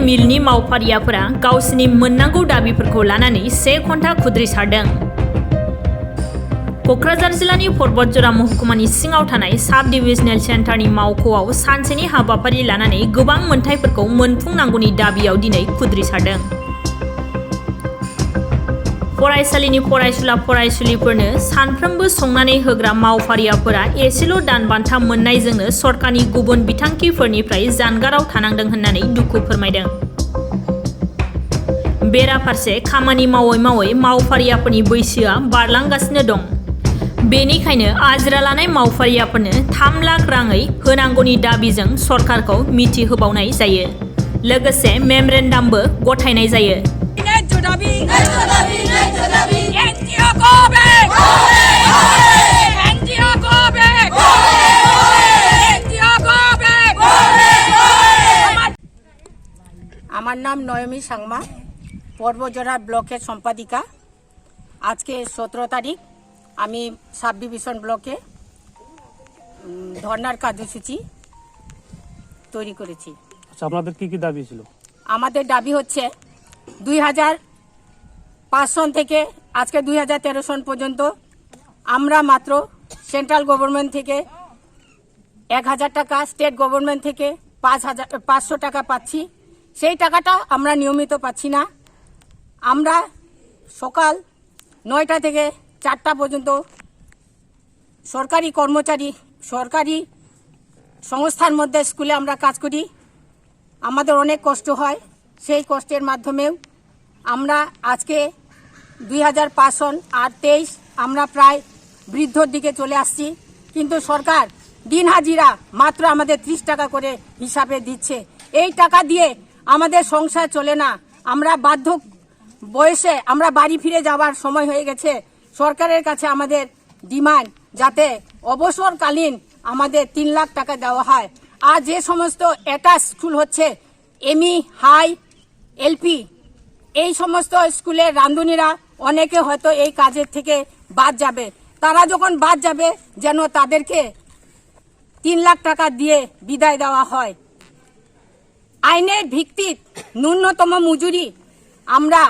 मिलनि मावफारियाफोरा गावसिनि मोननांगौ दाबिफोरखौ लानानै 1 घन्टा खुद्रिसारदों। कक्राझार जिल्लानि पर्बतजरा महकुमानि सिङाव थानाय साब डिभिजनेल सेन्टारनि मावख'आव सानसेनि हाबाफारि लानानै गोबां मोनथायफोरखौ मोनफुंनांगौनि दाबियाव दिनै खुद्रिसारदों। फरायसालिनि फरायसुला फरायसुलिफोरनो सानफ्रोमबो संनानै होग्रा मावफारियाफोरा एसेल' दान बान्था मोननायजोंनो सरकारनि गुबुन बिथांखिफोरनिफ्राय जानगाराव थानांदों होननानै दुखु फोरमायदों। बेराफारसे खामानि मावै मावै मावफारियाफोरनि बैसोआ बारलांगासिनो दं। बेनिखायनो आजिरा लानाय मावफारियाफोरनो 3 लाख राङै होनांगौनि दाबिजों सरकारखौ मिथिहोबावनाय जायो। लोगोसे मेमरेन्डामबो गथायनाय जायो। আমার নাম নয়মি সাংমা, পর্বতজরা ব্লকের সম্পাদিকা। আজকে 17 তারিখ আমি সাব ডিভিশন ব্লকে ধর্নার কার্যসূচি তৈরি করেছি। আচ্ছা, আপনাদের কি কি দাবি ছিল? আমাদের দাবি হচ্ছে 2005 সন থেকে আজকে 2013 সন পর্যন্ত আমরা মাত্র সেন্ট্রাল গভর্নমেন্ট থেকে 1000 টাকা, স্টেট গভর্নমেন্ট থেকে 500 টাকা পাচ্ছি। সেই টাকাটা আমরা নিয়মিত পাচ্ছি না। আমরা সকাল 9টা থেকে 4টা পর্যন্ত সরকারি কর্মচারী, সরকারি সংস্থার মধ্যে স্কুলে আমরা কাজ করি। আমাদের অনেক কষ্ট হয়। সেই কষ্টের মাধ্যমেও আমরা আজকে 2005 সন আর 23 আমরা প্রায় বৃদ্ধর দিকে চলে আসছি। কিন্তু সরকার দিন হাজিরা মাত্র আমাদের 30 টাকা করে হিসাবে দিচ্ছে। এই টাকা দিয়ে আমাদের সংসার চলে না। আমরা বাধ্য বয়সে আমরা বাড়ি ফিরে যাওয়ার সময় হয়ে গেছে। সরকারের কাছে আমাদের ডিমান্ড যাতে অবসরকালীন আমাদের 3 লাখ টাকা দেওয়া হয়। আর যে সমস্ত অ্যাটাচ স্কুল হচ্ছে এমই, হাই, এলপি, এই সমস্ত স্কুলের রাঁধুনিরা অনেকে হয়তো এই কাজের থেকে বাদ যাবে। তারা যখন বাদ যাবে যেন তাদেরকে 3 লাখ টাকা দিয়ে বিদায় দেওয়া হয়। আইনের ভিত্তিক ন্যূনতম মজুরি আমরা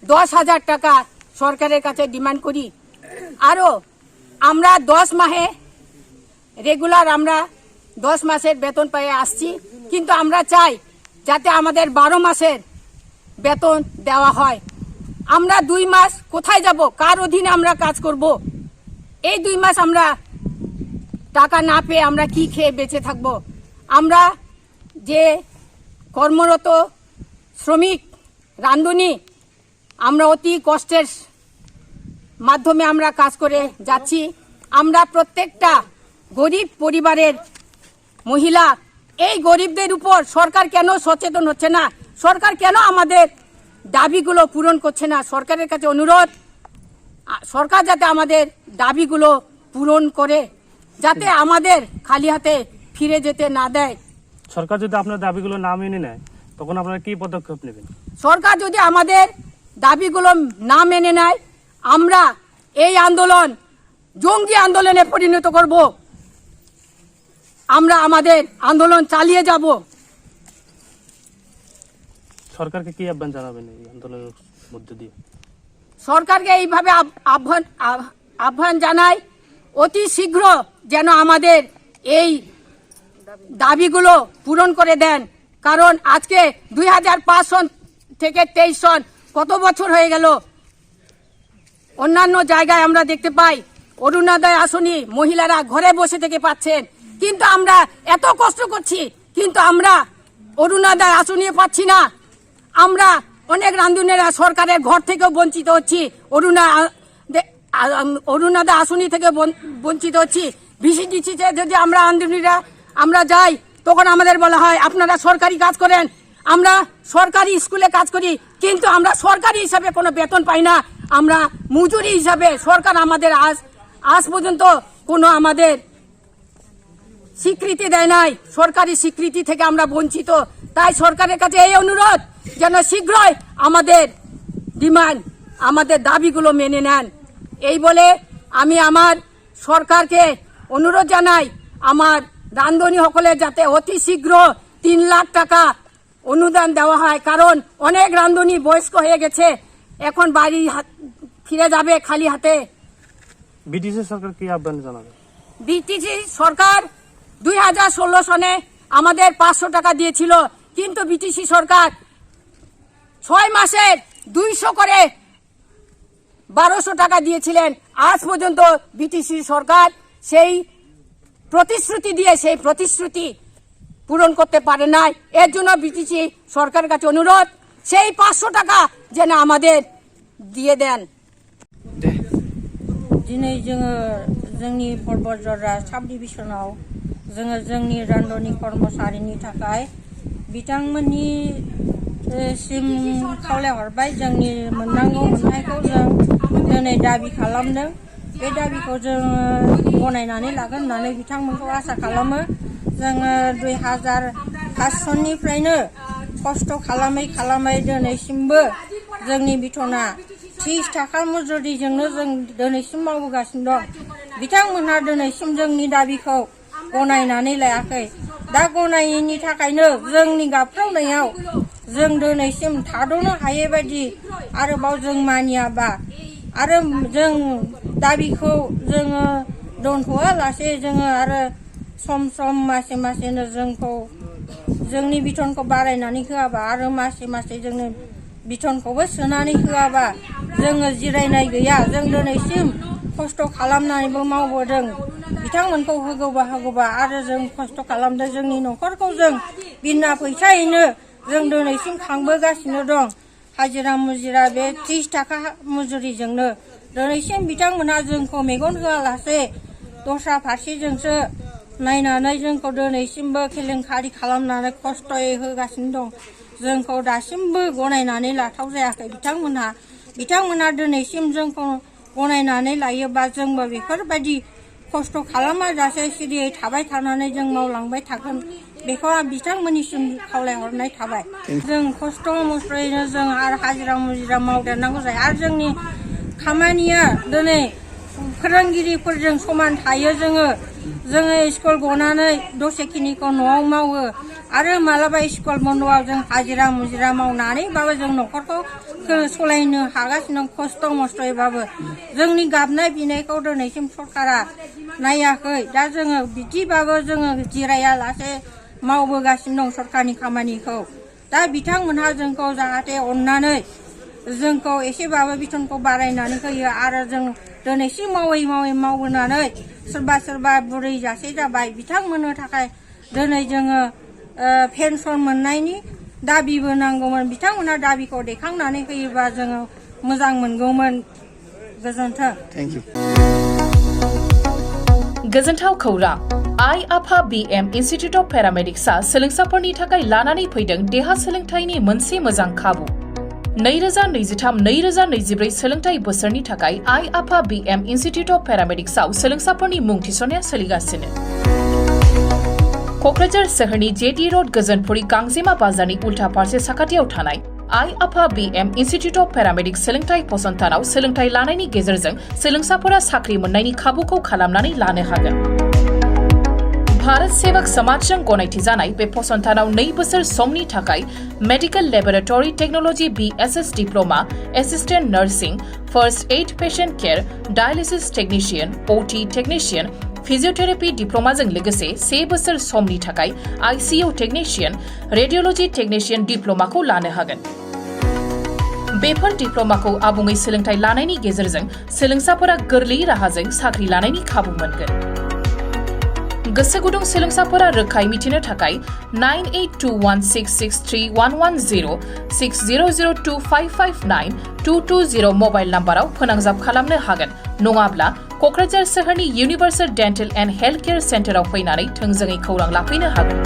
10,000 টাকা সরকারের কাছে ডিমান্ড করি। আরও আমরা 10 মাহে রেগুলার আমরা 10 মাসের বেতন পেয়ে আসছি। কিন্তু আমরা চাই যাতে আমাদের 12 মাসের বেতন দেওয়া হয়। আমরা 2 মাস কোথায় যাব, কার অধীনে আমরা কাজ করব? এই 2 মাস আমরা টাকা না পেয়ে আমরা কি খেয়ে বেঁচে থাকব? আমরা যে কর্মরত শ্রমিক, রাঁধুনি, আমরা অতি কষ্টের মাধ্যমে আমরা কাজ করে যাচ্ছি। আমরা প্রত্যেকটা গরিব পরিবারের মহিলা। এই গরিবদের উপর সরকার কেন সচেতন হচ্ছে না? সরকার কেন আমাদের দাবিগুলো পূরণ করছে না? সরকারের কাছে অনুরোধ, সরকার যাতে আমাদের দাবিগুলো পূরণ করে, যাতে আমাদের খালি হাতে ফিরে যেতে না দেয়। সরকার যদি আপনার দাবিগুলো না মেনে নেয় তখন আপনারা কি পদক্ষেপ নেবেন? সরকার যদি আমাদের দাবিগুলো না মেনে নেয় আমরা এই আন্দোলন জঙ্গি আন্দোলনে পরিণত করব। আমরা আমাদের আন্দোলন চালিয়ে যাব। সরকারকে কি আহ্বান জানাবেন এই আন্দোলনের মধ্য দিয়ে? সরকারকে এইভাবে আহ্বান জানাই, অতি শীঘ্র যেন আমাদের এই দাবিগুলো পূরণ করে দেন। কারণ আজকে 2005 সন থেকে 23 সন কত বছর হয়ে গেল। অন্যান্য জায়গায় আমরা দেখতে পাই অরুণোদয় আসনি মহিলারা ঘরে বসে থেকে পাচ্ছেন। কিন্তু আমরা এত কষ্ট করছি, কিন্তু আমরা অরুণোদয় আসনি পাচ্ছি না। আমরা অনেক রাঁধুনিরা সরকারের ঘর থেকেও বঞ্চিত হচ্ছি, অরুণোদয় আসনি থেকে বঞ্চিত হচ্ছি। ভিসিডিসিতে যদি আমরা রাঁধুনিরা আমরা যাই তখন আমাদের বলা হয় আপনারা সরকারি কাজ করেন। আমরা সরকারি স্কুলে কাজ করি, কিন্তু আমরা সরকারি হিসাবে কোনো বেতন পাই না। আমরা মজুরি হিসাবে সরকার আমাদের আজ পর্যন্ত কোনো আমাদের স্বীকৃতি দেয় নাই। সরকারি স্বীকৃতি থেকে আমরা বঞ্চিত। তাই সরকারের কাছে এই অনুরোধ যেন শীঘ্রই আমাদের ডিমান্ড, আমাদের দাবিগুলো মেনে নেন। এই বলে আমি আমার সরকারকে অনুরোধ জানাই আমার রাঁধুনি সকলে যাতে অতি শীঘ্র 3 লাখ টাকা অনুদান দেওয়া হয়, কারণ অনেক রাঁধুনি বয়স্ক হয়ে গেছে, এখন বাড়ি ফিরে যাবে খালি হাতে। বিটিসি সরকার কি আহ্বান জানাবে? বিটিসি সরকার 2016 সনে আমাদের 500 টাকা দিয়েছিল, কিন্তু বিটিসি সরকার 6 মাসে 200 করে 1200 টাকা দিয়েছিলেন। আজ পর্যন্ত বিটিসি সরকার সেই প্রতিশ্রুতি পূরণ করতে পারে নাই। এর জন্য বিটিসি সরকারের কাছে অনুরোধ, সেই 500 টাকা যেন আমাদের দিয়ে দেন। दिनै जोङो जोंनि बरबजरा साब डिभिजनाव जोङो जोंनि रान्धनि कर्मचारिनि थाखाय बिथांमोननि सिम खावलायहरबाय। जोंनि मोननांगौ मोननायखौ जों दिनै दाबि खालामदों। बे दाबिखौ जोङो गनायनानै लागोन होननानै बिथांमोनखौ आसा खालामो। जोङो 2005 सननिफ्रायनो खस्थ' खालामै दिनैसिमबो जोंनि बिथना 30 थाखा मजुरिजोंनो जों दिनैसिम मावबोगासिनो दं। बिथांमोनहा दिनैसिम जोंनि दाबिखौ गनायनानै लायाखै। दा गनायैनि थाखायनो जोंनि गाबख्रावनायाव जों दिनैसिम थाद'नो हायै बायदि आरोबाव जों मानियाबा आरो जों दाबिखौ जोङो दोनथ'आलासे जोङो आरो सम मासेनो जोंखौ जोंनि बिथनखौ बारायनानै होआबा आरो मासे जोंनो बिथनखौबो सोनानै होआबा जोङो जिरायनाय गैया। जों दिनैसिम खस्थ' खालामनानैबो मावबोदों। बिथांमोनखौ होगौबा आरो जों खस्थ' खालामदों। जोंनि न'खरखौ जों बिना फैसायैनो जों दिनैसिम खांबोगासिनो दं। हाजिरा मुजिरा बे 30 थाखा मजुरिजोंनो दिनैसिम बिथांमोनहा जोंखौ मेगन होआलासे दस्रा फारसेजोंसो नायनानै जोंखौ दिनैसिमबो केलेंकारि खालामनानै खस्थ'यै होगासिनो दं। जोंखौ दासिमबो गनायनानै लाथाव जायाखै बिथांमोना दिनैसिम जोंखौ गनायनानै लायोबा जोंबो बेफोरबायदि खस्थ' खालामाजासे सिरियै थाबाय थानानै जों मावलांबाय थागोन। बेखौ बिथांमोननिसिम खावलायहरनाय थाबाय। जों खस्थ' मस्थ'यैनो जों आरो हाजिरा मुजिरा मावदेरनांगौ जायो। आरो जोंनि खामानिया दिनै फोरोंगिरिफोरजों समान थायो। जोङो स्कुल गनानै दसेखिनिखौ न'आव मावो आरो मालाबा स्कुल बन्द'आव जों हाजिरा मुजिरा मावनानैबाबो जों न'खरखौ सलायनो हागासिनो खस्थ' मस्थ'यैबाबो। जोंनि गाबनाय बिनायखौ दिनैसिम सरकारा नायाखै। दा जोङो बिदिबाबो जोङो जिरायालासे मावबोगासिनो दं सरकारनि खामानिखौ। दा बिथांमोनहा जोंखौ जाहाथे अननानै जोंखौ एसेबाबो बिथनखौ बारायनानै होयो आरो जों दिनैसिम मावै मावबोनानै सोरबा बुरै जासे जाबाय। बिथांमोननो थाखाय दिनै जोङो पेन्सन मोननायनि दाबिबो नांगौमोन। बिथांमोनहा दाबिखौ दैखांनानै होयोबा जोङो मोजां मोनगौमोन। गोजोन्थों। Thank you. गोजोन्थाव खौरां। आइ आफा BM इन्स्टिट्युट अफ पेरामेडिक्सआ सोलोंसाफोरनि थाखाय लानानै फैदों देहा सोलोंथाइनि मोनसे मोजां खाबु। 2023-2024 सोलोंथाइ बोसोरनि थाखाय आइ आफा BM इन्स्टिट्युट अफ पेरामेडिक्सआव सोलोंसाफोरनि मुं थिसननाया सोलिगासिनो। क'क्राझार सोहोरनि JD र'ड गोजोनपुरि गांजेमा बाजारनि उल्था फारसे साखाथियाव थानाय आइ आफा BM इन्स्टिट्युट अफ पेरामेडिक्स सोलोंथाइ फसंथानाव सोलोंथाइ लानायनि गेजेरजों सोलोंसाफोरा साख्रि मोननायनि खाबुखौ खालामनानै लानो हागोन। भारत सेवक समाजजों गनायथि जानाय बे फसंथानाव 2 बोसोर समनि थाखाय medical laboratory technology BSS diploma, assistant nursing, first aid patient care, dialysis technician, OT technician, physiotherapy डिप्लोमाजों लोगोसे 1 बोसोर समनि थाखाय ICU टेक्निशियन, रेडियोलॉजी टेक्निशियन डिप्लोमाखौ लानो हागोन। बेफोर डिप्लोमाखौ आबुङै सोलोंथाइ लानायनि गेजेरजों सोलोंसाफोरा गोरलै राहाजों साख्रि लानायनि खाबु मोनगोन। गोसो गुदुं सोलोंसाफोरा रोखायै मिथिनो थाखाय 9821663110 6002559220 मबाइल नाम्बाराव फोनांजाब खालामनो हागोन। नङाब्ला क'क्राझार सोहोरनि universal dental and health care सेन्टाराव फैनानै थोंजोङै खौरां लाफैनो हागोन।